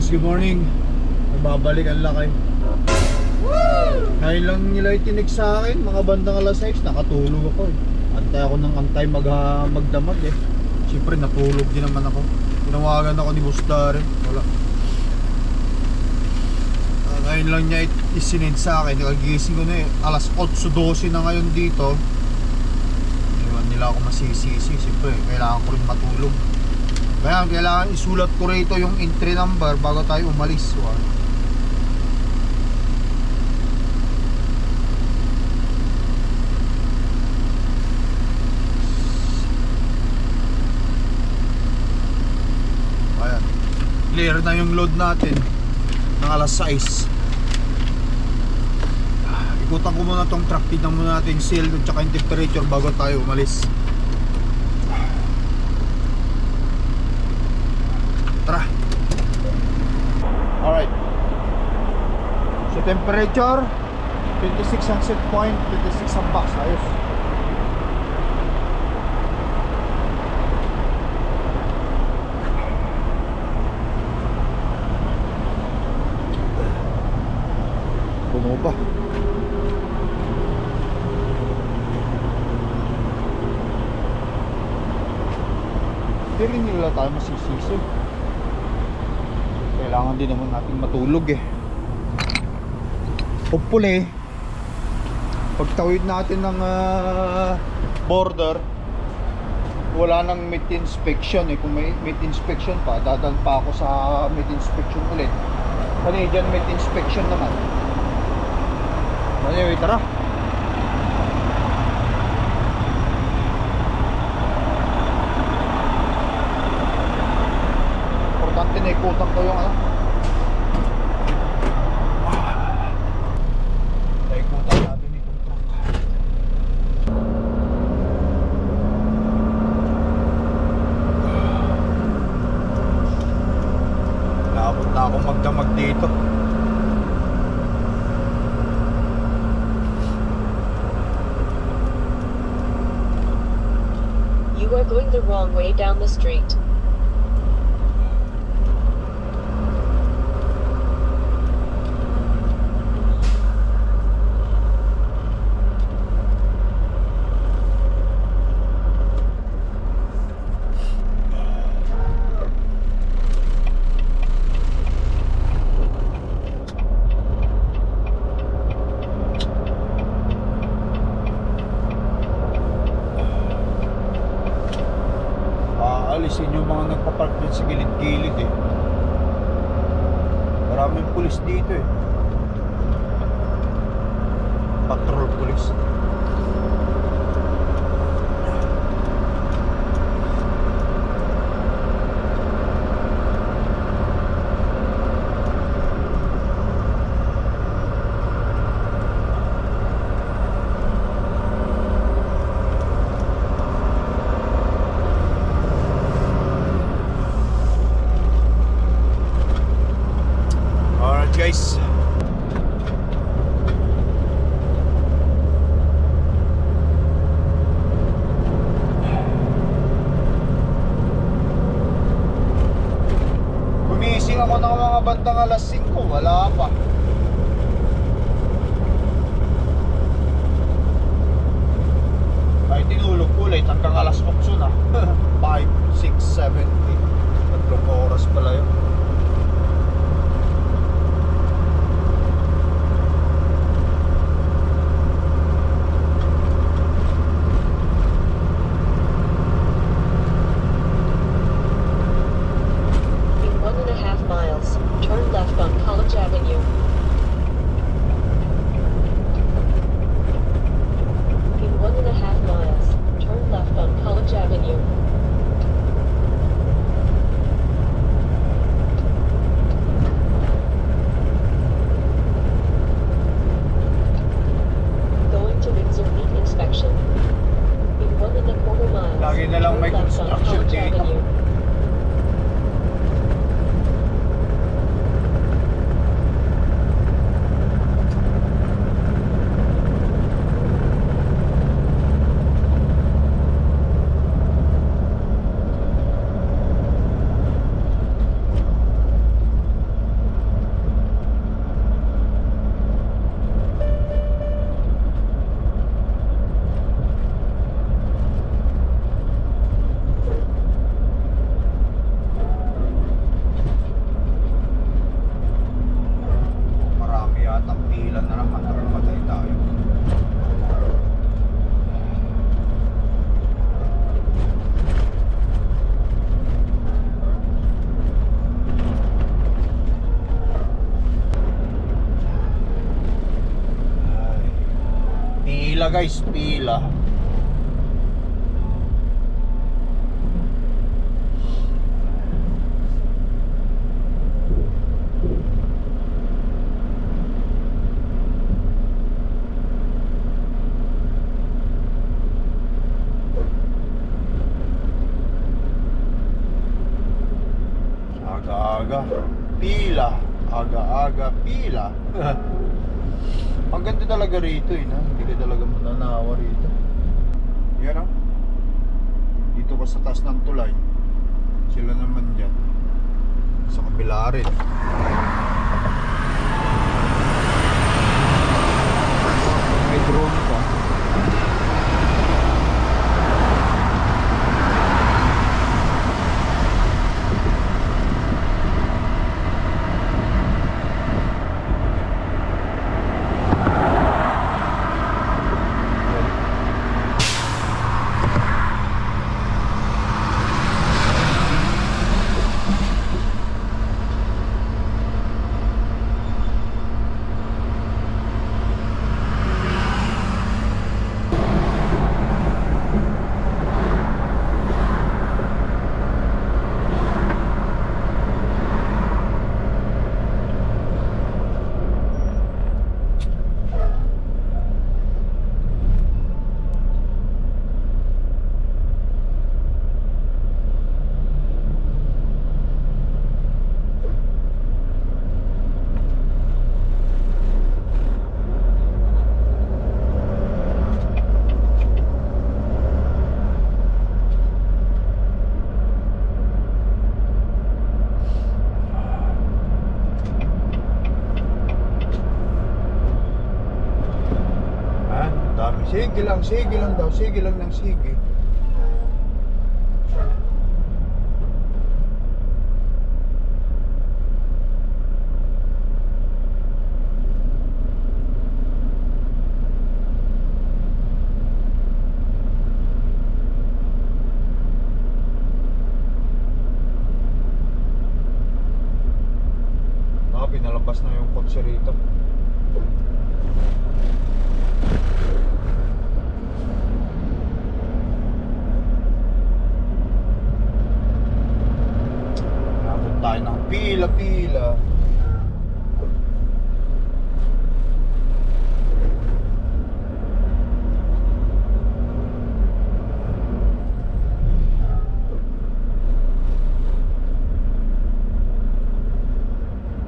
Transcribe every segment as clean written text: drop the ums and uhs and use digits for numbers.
Guys, good morning. Nagbabalik ang lakay. Ngayon lang nila itinig sa akin, mga bandang alas 6, nakatulog ako eh. Antay ako ng antay magdamag eh. Siyempre natulog din naman ako. Tinawagan ako ni Bustar eh. Wala. Ngayon lang niya isinend sa akin. Nakagising ko na eh. Alas 8:12 na ngayon dito. Iwan nila ako masisisi. Siyempre kailangan ko rin matulog. Kaya kailangan isulat ko rito yung entry number bago tayo umalis. Ayan. Clear na yung load natin ng alas 6. Ikutan ko muna tong truck. Tignan muna natin yung seal at saka yung temperature bago tayo umalis. Tara. Alright. So temperature 26 ang set point, 26 ang box. Ayos. Puno pa. Hindi rin nila tayo masisisi. Kailangan din naman natin matulog eh. Hopefully pagtawid natin ng border, wala nang meat inspection eh. Kung may meat inspection pa, dadaan pa ako sa meat inspection ulit. Canadian meat inspection naman. Anyway, tara. Importante na ikutan ko yung ano. Naikutan natin itong truck. Naabot na akong magdamag dito. You are going the wrong way down the street. Alisin yung mga nagpapark dyan sa gilid-gilid eh. Maraming pulis dito eh. Patrol pulis. Guys, gumising ako ng mga bandang alas 5, wala pa. Ay, tinulog ko ulit hanggang alas 8 na. 5, 6, 7, 8. 3 oras pala yun. Turn left on College Avenue. In 1.5 miles, turn left on College Avenue. Going to Windsor Meat Inspection. In 1.25 miles, lagi na lang may turn left on construction College dito. Avenue. guys, pila. Aga-aga, pila. Aga-aga, pila. Ang ganda talaga rito no? Hindi ka talaga mananawa rito. Yan dito ka sa taas ng tulay. Sila naman dyan sa kabila rin. May drone pa. Sige lang daw, sige lang ng sige. Pinalabas na yung kotse rito. Tayo ng pila-pila.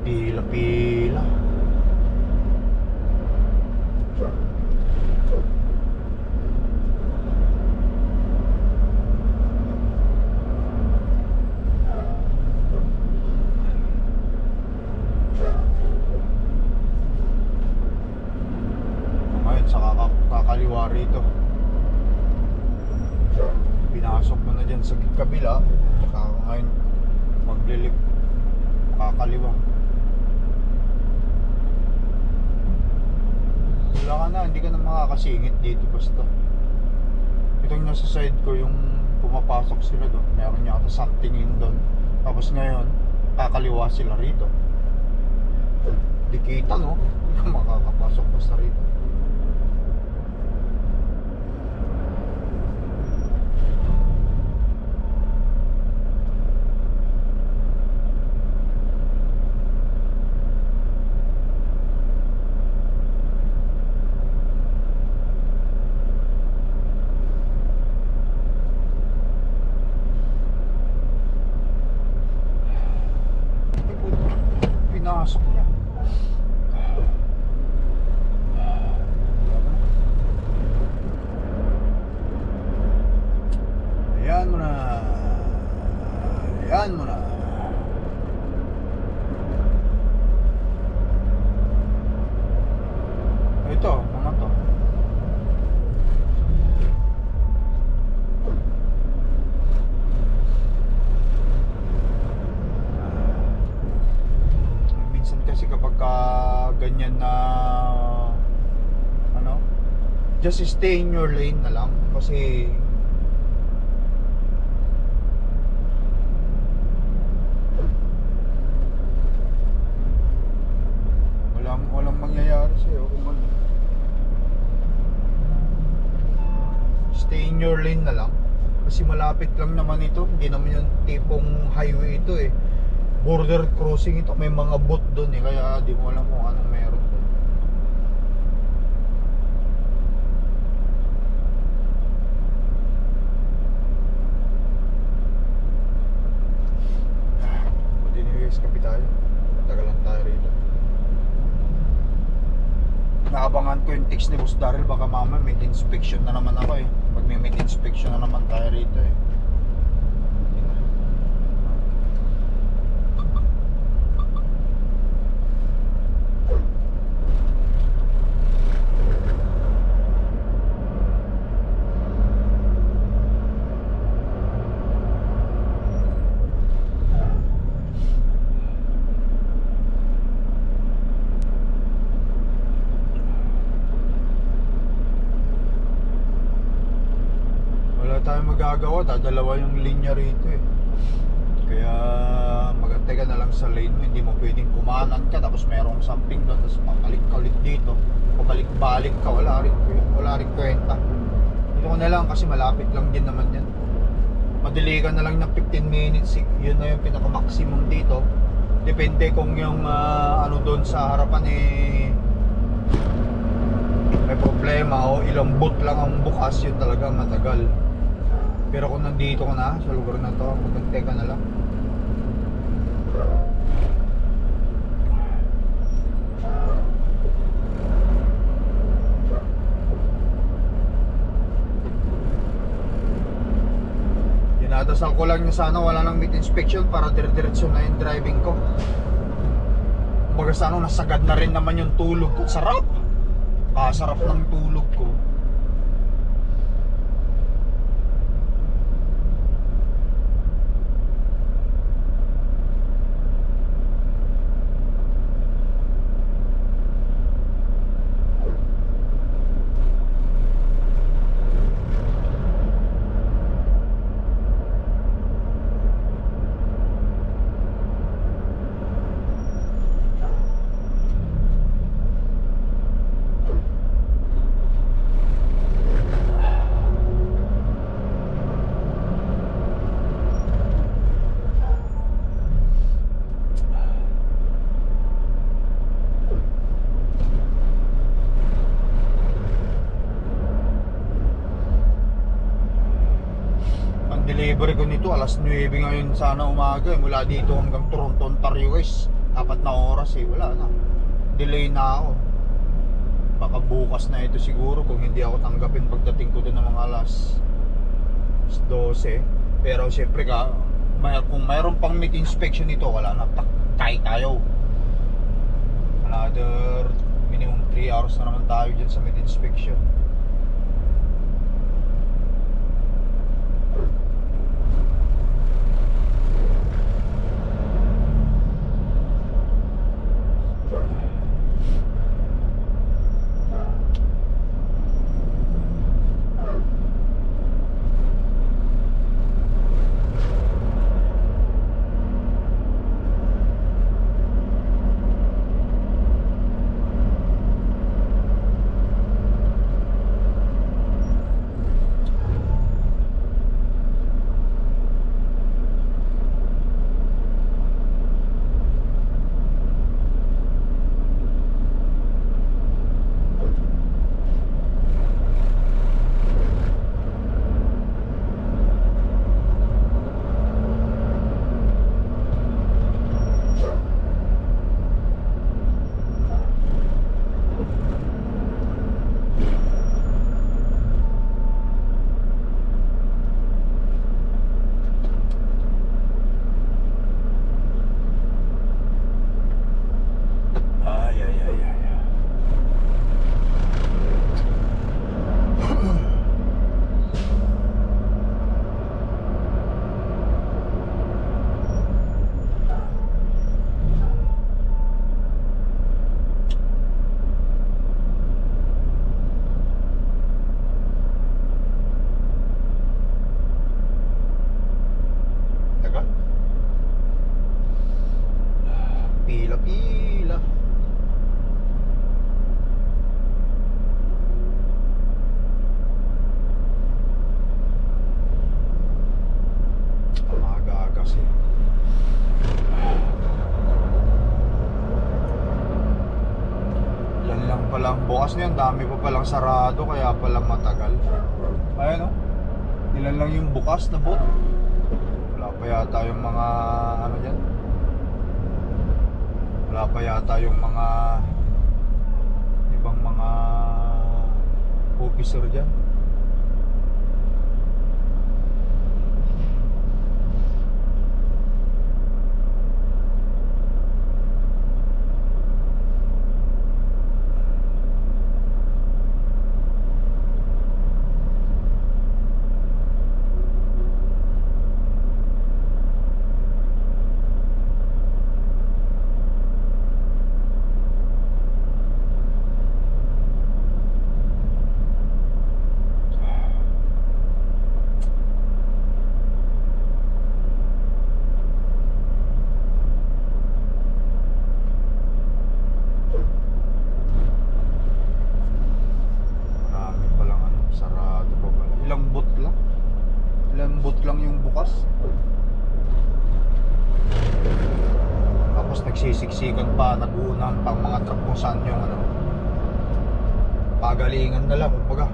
Pila-pila. Kakaliwa rito. Pinasok mo na dyan sa kabila. Saka ngayon maglilik, kakaliwa. Wala ka na, hindi ka na makakasingit dito basta. Itong nasa side ko, yung pumapasok sila doon, meron yata something in doon. Tapos ngayon kakaliwa sila rito. Di kita no, hindi ka makakapasok basta rito. Pinasok niya. Ayan mo na. Ayan mo na. Ito, mga to. Kasi kapag ganyan na ano, just stay in your lane na lang kasi walang mangyayari sa'yo kung ano. Kasi malapit lang naman ito. Hindi naman yung tipong highway ito eh. Border crossing ito. May mga boat doon eh. Kaya di mo alam kung anong meron doon. Buti ni US kapi tayo. Matagal lang tayo rito. Naabangan ko yung text ni Boss Daryl. Baka mama may inspection na naman ako eh. Pag may inspection na naman tayo rito eh. Yun na. Wala tayong magagawa, dadalawa yung linya rito eh. Kaya magantay ka na lang sa lane mo, hindi mo pwedeng kumanan ka tapos merong something doon tapos pabalik ka ulit dito. Pabalik-balik ka, wala rin kwenta. Dito ko na lang kasi malapit lang din naman yan. Madali ka na lang ng 15 minutes, yun na yung pinaka-maximum dito. Depende kung yung ano doon sa harapan eh may problema o ilang boot lang ang bukas, yun talaga matagal. Pero kung nandito ka na sa lugar na to, magantay ka na lang. Dinadasal ko lang na sana wala nang meat inspection para dire-diretso na yung driving ko. Kumbaga sana nasagad na rin naman yung tulog ko. Sarap! Sarap ng tulog ko. Delivery ko nito alas 9 ngayon sana umaga mula dito hanggang Toronto, Ontario West. 4 na oras eh, wala na. Delay na ako. Baka bukas na ito siguro kung hindi ako tanggapin pagdating ko doon ng mga alas 12. Pero syempre kung mayroon pang meat inspection nito, wala na, kaya tayo. Another minimum 3 hours na naman tayo dyan sa meat inspection. kasi. Ilan lang palang bukas na yun, dami pa palang sarado, kaya pala matagal. Ayan o, ilan lang yung bukas na boat. Wala pa yata yung mga ano dyan. Wala pa yata yung mga ibang mga officer dyan. Marami palang ano, sarado pa pala. Ilang boot lang? Ilang boot lang yung bukas? Tapos nagsisiksikan pa, nag-uunahan pang mga truck kung saan yung ano, pagalingan na lang, kumbaga.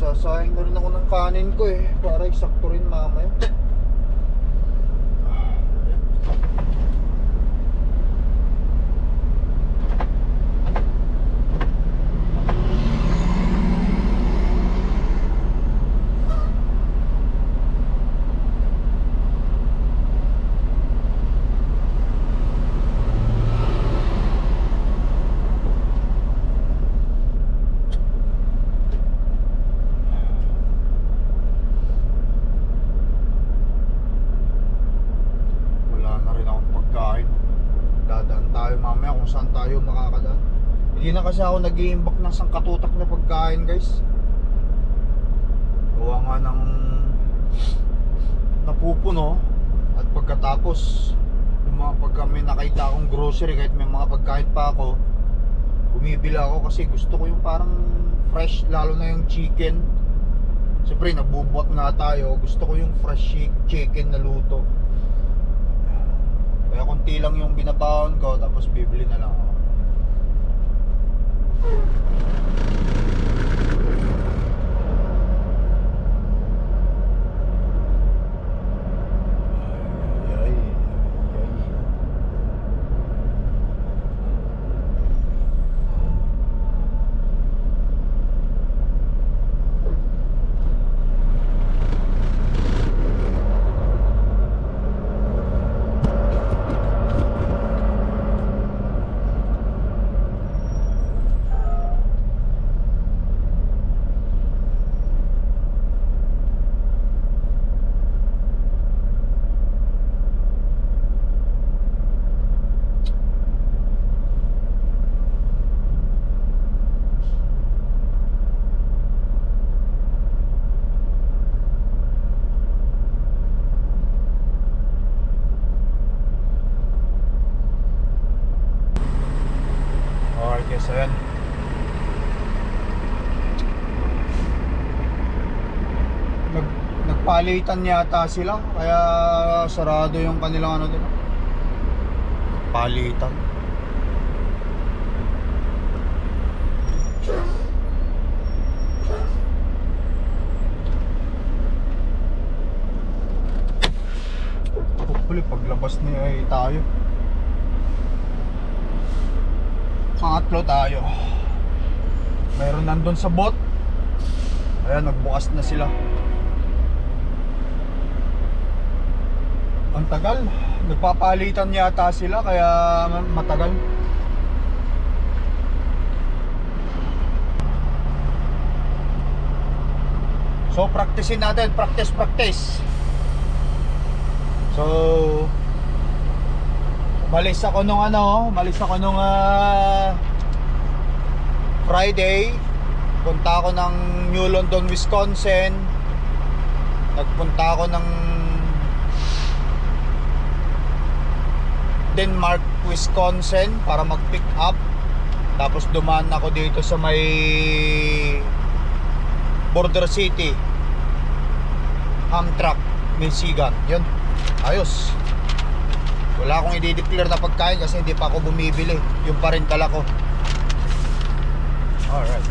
Sasayang na rin ako ng kanin ko eh, para isakto rin mamaya. Wala na rin akong pagkain. Dadaan tayo mamaya kung saan tayo makakadaan. Hindi na kasi ako nag-iimbak ng sangkatutak na pagkain, guys. Gawa nga ng napupuno. At pagkatapos pag may nakita akong grocery, kahit may mga pagkain pa ako, bumibili ako kasi gusto ko yung parang fresh, lalo na yung chicken. Siyempre nabubuhat nga tayo, gusto ko yung fresh chicken na luto. Kaya konti lang yung binabaon ko, tapos bibili na lang ako. Ay, ay, ay, ay. Alright guys, ayan. Nagpalitan yata sila, kaya sarado yung kanilang ano doon. Palitan. Hopefully paglabas niya ay tayo. Pangatlo tayo. Meron nandun sa boat. Ayan, nagbukas na sila. Ang tagal. Nagpapalitan yata sila, kaya matagal. So practicein natin, practice. So malis ako nung Friday. Nagpunta ako ng New London, Wisconsin. Nagpunta ako ng Denmark, Wisconsin para mag-pick up. Tapos dumaan ako dito sa may Border City, Amtrak, Michigan. Yun, ayos. Wala akong i-declare na pagkain kasi hindi pa ako bumibili. Yung pa rin dala ko. Alright.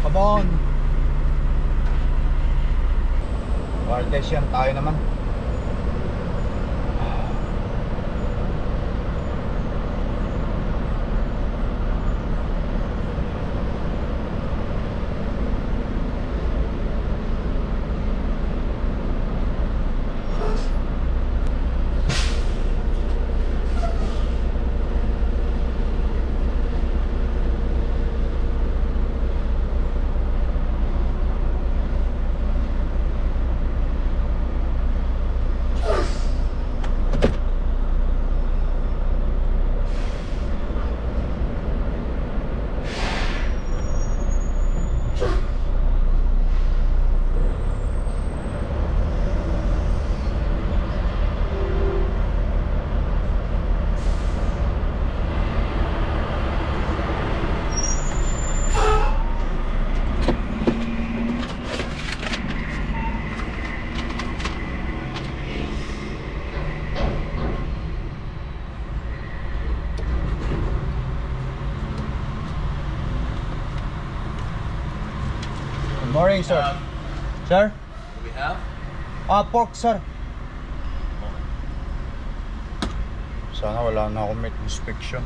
Come on. Kardashian tayo naman. Good morning, sir. Sir? Do we have? Pork, sir. Sana wala na akong meat inspection.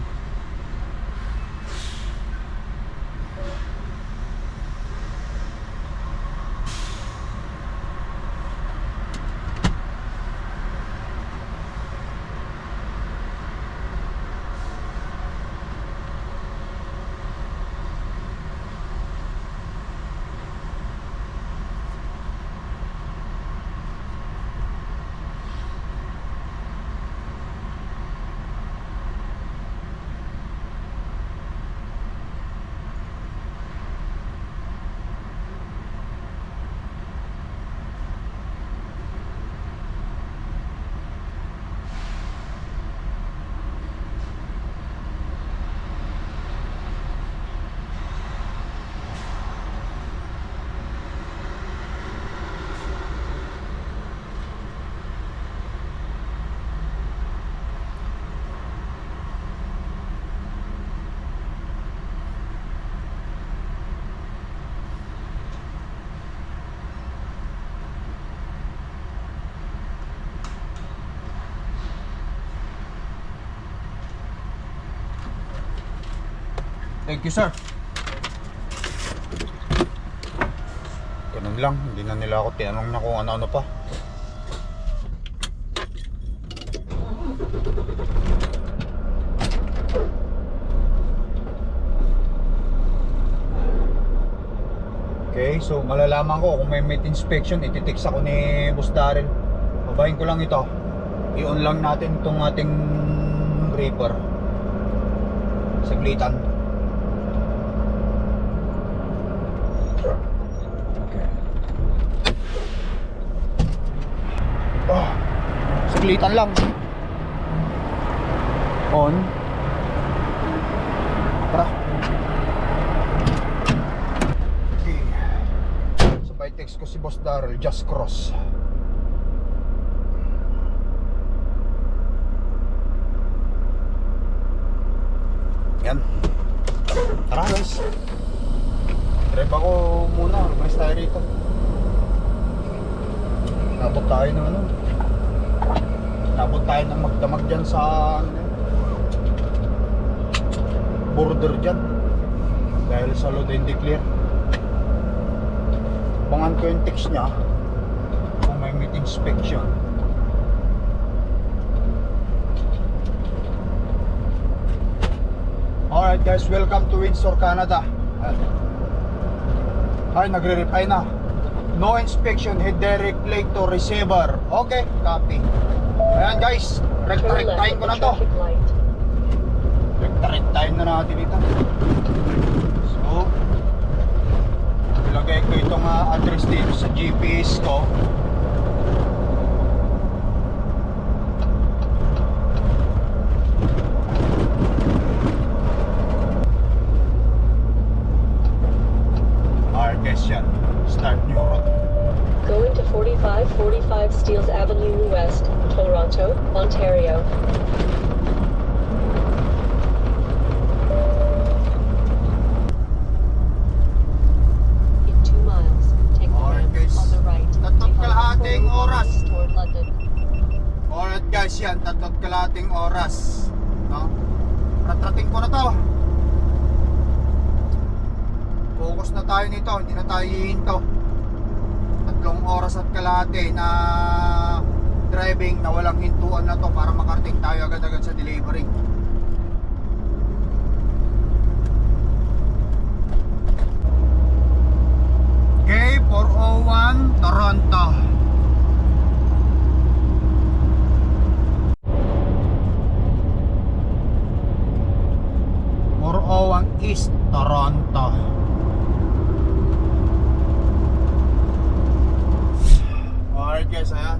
Thank you, sir. Ganun lang, hindi na nila ako tinanong na kung ano-ano pa. Okay, so malalaman ko kung may meat inspection, ititext ako ni Boss Darren. Babahin ko lang ito. I-on lang natin itong ating reaper. Saglitan. Saglitan lang. On. Tara. Okay. Sabay text ko si Boss Darrell, just cross. Yan. Tara guys. Drive ako muna. Mas tayo rito. Nabot tayo ng ano. Nabot tayo ng magdamag dyan sa border dyan dahil sa load and declare. Abangan ko yung text nya kung may meat inspection. Alright guys, welcome to Windsor, Canada. Ay, nagre-reply na. No inspection, head directly to receiver. Okay, copy. Ayan guys, rekta-rektahin ko na to. Rekta-rektahin na natin ito. address dito sa GPS ko. Guys, yan. Start new route. Going to 4545 Steeles Avenue West, Toronto, Ontario. In 2 miles, take the Alright, ramp guys. on the right. Tatlong Take kalahating right oras. toward London. Alright guys, yan. 3 kalahating oras. No? Ratrating ko na to. Focus na tayo nito, hindi na tayo hihinto. 3 oras at kalahati na driving na walang hintuan na to para makarating tayo agad-agad sa delivery. Okay, 401 Toronto. East Toronto. Alright guys, ayan.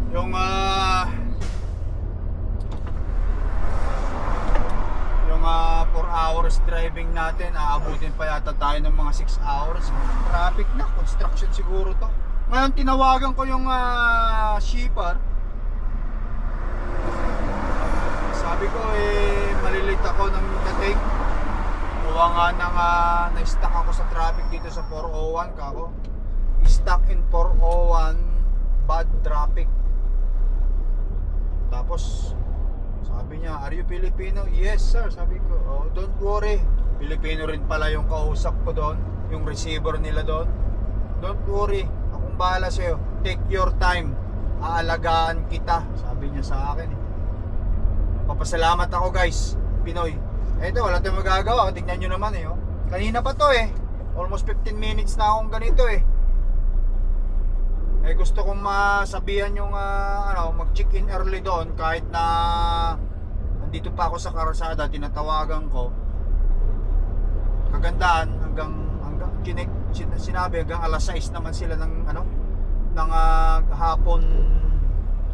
Yung 4 hours driving natin, aabutin pa yata tayo ng mga 6 hours. Traffic na, construction siguro to. Ngayon tinawagan ko yung shipper. Sabi ko malilate ako ng dating. Kuha nga nang na-stuck ako sa traffic dito sa 401 kako. Stuck in 401, bad traffic. Tapos sabi niya, "Are you Filipino?" "Yes sir," sabi ko. "Oh, don't worry. Filipino rin pala yung kausap ko doon, yung receiver nila doon. Don't worry, akong bahala sa'yo. Take your time. Aalagaan kita," sabi niya sa akin eh. Papasalamat ako guys, Pinoy. Eto, wala tayong magagawa. Tignan nyo naman eh. Oh. Kanina pa to eh. Almost 15 minutes na akong ganito eh. Gusto kong masabihan yung mag-check-in early doon kahit na nandito pa ako sa karasada, tinatawagan ko. Kagandaan hanggang sinabi hanggang alas 6 naman sila ng hapon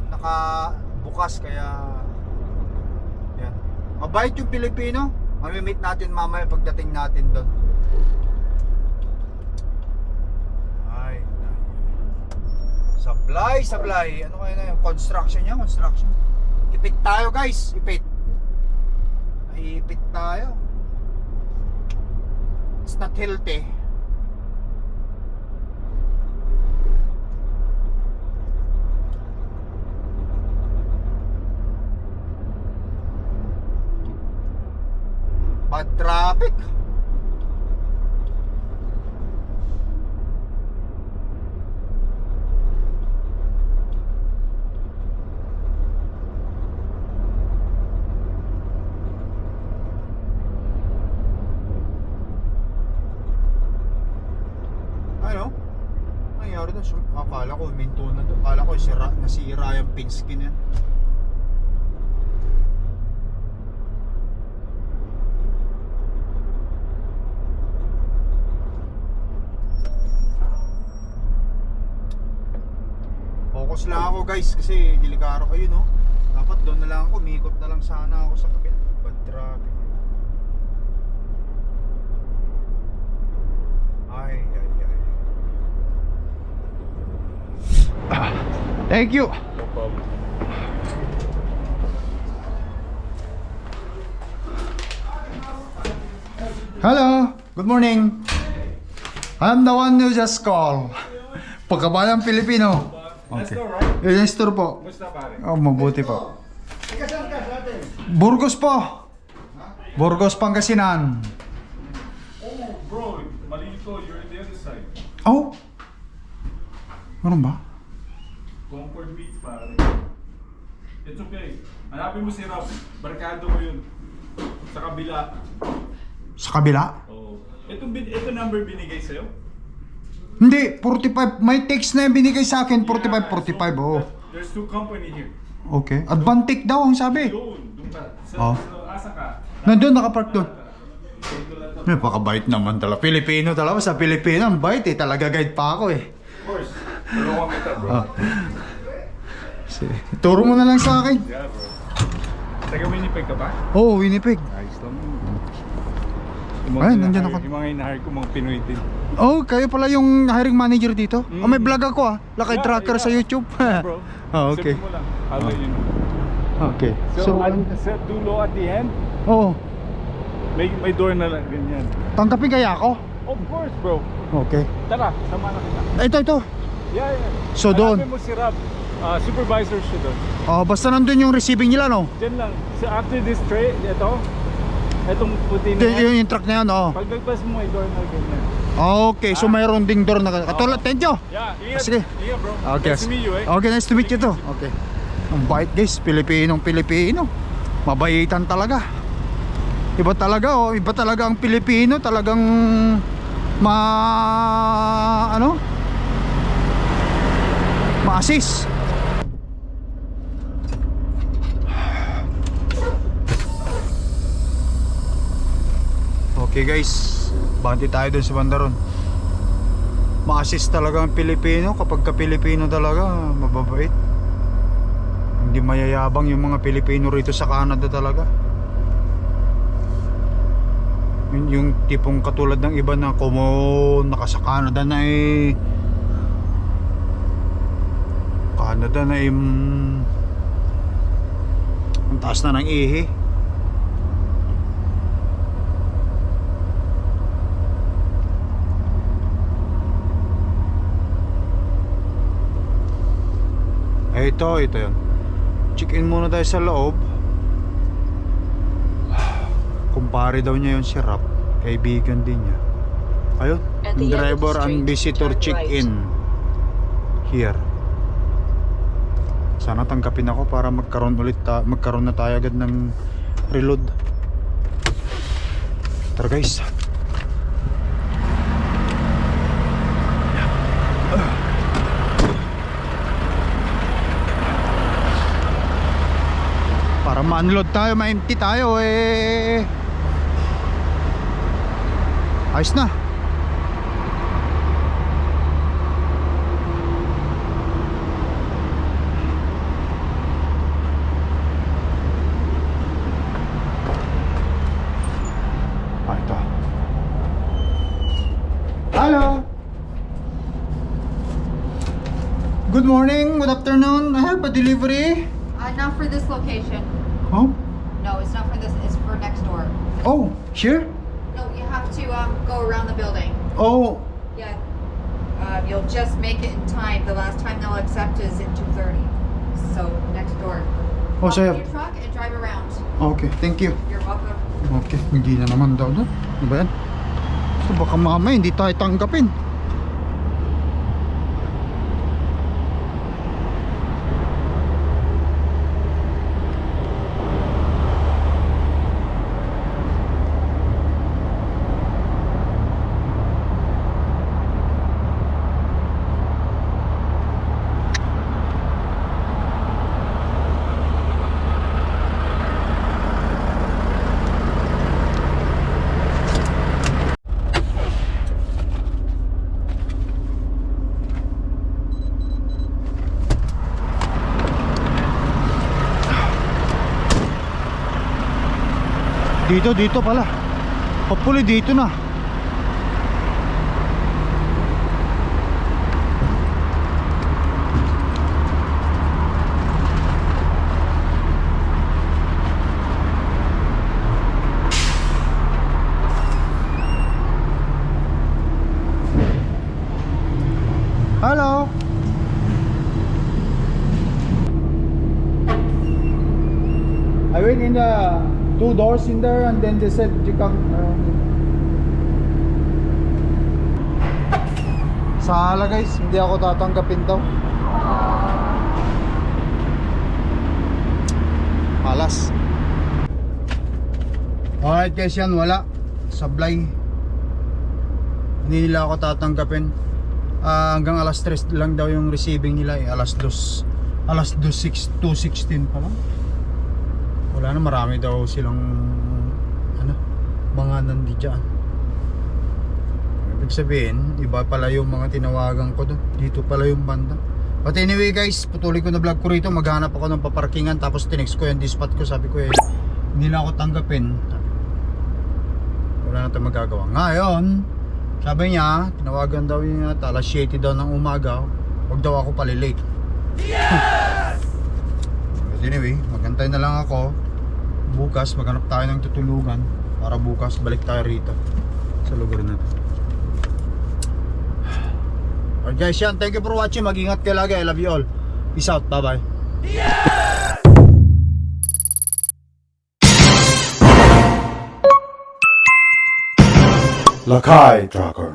nakabukas, kaya yan. Mabait yung Pilipino. Mamimit natin mamaya pagdating natin doon. Ay. Supply. Ano kaya na yung construction niya? Construction. Ipit tayo guys. Ipit tayo. It's not healthy. Bad traffic. Ano? Nangyari doon? Akala ko minto na doon. Akala ko nasira yung Penske niya. Focus lang ako guys kasi delikado kayo, no? Dapat doon na lang ako, umikot na lang sana ako sa kabila. Bad traffic. Ay. Thank you. No problem. Hello, good morning. I'm the one who just called. Pagkabalang Pilipino. Let's Okay. go, right? Nestor po. Kumusta pare? Oh, mabuti po. Burgos po. Burgos, Pangasinan. Oh, bro, malito, you're on the other side. Oh. Meron ba? Comfort Beach, pare. It's okay. Hanapin mo si Rob. Barkado mo yun. Sa kabila. Sa kabila? Oh. Ito number binigay sa'yo? Hindi, 45. May text na yung binigay sa akin, 45, oh. There's 2 company here. Okay. Advantic daw ang sabi. Doon ka. Oh. Asa ka? Nandun, nakapark doon. Dito lang Napakabait naman talaga. Pilipino talaga. Sa Pilipino, ang bait eh. Talaga guide pa ako eh. Of course. Tulungan kita, bro. Ah. Turo mo na lang sa akin. Yeah, bro. Taga Winnipeg ka ba? Oo, Winnipeg. Ayos lang. Ay, nandiyan ako. Yung mga in-hire ko, mga Pinoy din. Oh, kayo pala yung hiring manager dito? Mm. Oh, may vlog ako ah. Lakay Yeah, tracker yeah. sa YouTube. Bro. Oh, okay. Sabi mo lang. I'll let you know. Okay. So, sa dulo at the end, Oo. may door na lang, ganyan. Tanggapin kaya ako? Of course, bro. Okay. Tara, sama na kita. Ito. Yeah, yeah. So, doon? Hanapin mo si Rob. Supervisor siya doon. Oh, basta nandun yung receiving nila, no? Diyan lang. So, after this tray, itong puti na yan. Yung truck na yan, oh. Pag nagpas mo, may door na ganyan. Okay, so mayroon ding door na katulad. Thank you. Yeah, ingat. Sige. Ingat, bro. Okay. Nice to meet you, eh. Okay, nice to meet you too. Okay. Ang bait guys, Pilipino. Mabaitan talaga. Iba talaga oh, iba talaga ang Pilipino, talagang ma-assist. Okay guys, bandi tayo dun sa bandaron. Ma-assist talaga ang Pilipino. Kapag ka Pilipino talaga, mababait. Hindi mayayabang yung mga Pilipino rito sa Canada talaga. Yung tipong katulad ng iba na naka sa Canada na eh, ang taas na ng ihi. Ito yun. Check in muna tayo sa loob. Kumpare daw niya yung si Rap. Kaibigan din niya. Ayun, At the end of the driver and street, visitor turn check in here. Sana tanggapin ako para magkaroon na tayo agad ng reload. Tara guys. Para ma-unload tayo, ma-empty tayo eh. Ayos na. Ito. Hello. Good morning, good afternoon. I have a delivery. Not for this location. Oh? No, it's not for this. It's for next door. Oh, here? No, you have to go around the building. Oh, Yeah. You'll just make it in time. The last time they'll accept is in 2:30. So next door. Oh, Hop so in your truck and drive around. okay, thank you. You're welcome. Okay, hindi na naman daw doon. Ano ba yan? So baka mamaya hindi tayo tanggapin. Dito pala. Hopefully dito na. Hello. I went in the 2 doors in there and then they said you can Sala guys, hindi ako tatanggapin daw. Palas. Alright guys, yan wala. Sablay. Hindi nila ako tatanggapin. Hanggang alas 3 lang daw yung receiving nila eh. Alas 2:16 pa lang. Wala na, marami daw silang mga nandito dyan. Ibig sabihin, iba pala yung mga tinawagan ko doon. Dito pala yung banda. But anyway guys, putuloy ko na vlog ko rito. Maghanap ako ng paparkingan. Tapos tinext ko yung dispatch ko. Sabi ko hindi na ako tanggapin. Wala na tayong magagawa. Ngayon, sabi niya, tinawagan daw niya alas 7 daw ng umaga. Huwag daw ako palilate. But anyway, magantay na lang ako. Bukas, maghanap tayo ng tutulugan. Para bukas, balik tayo rito sa lugar na to. Alright guys, yan. Thank you for watching. Mag-ingat kayo lagi. I love you all. Peace out. Bye-bye. Lakai Tracker.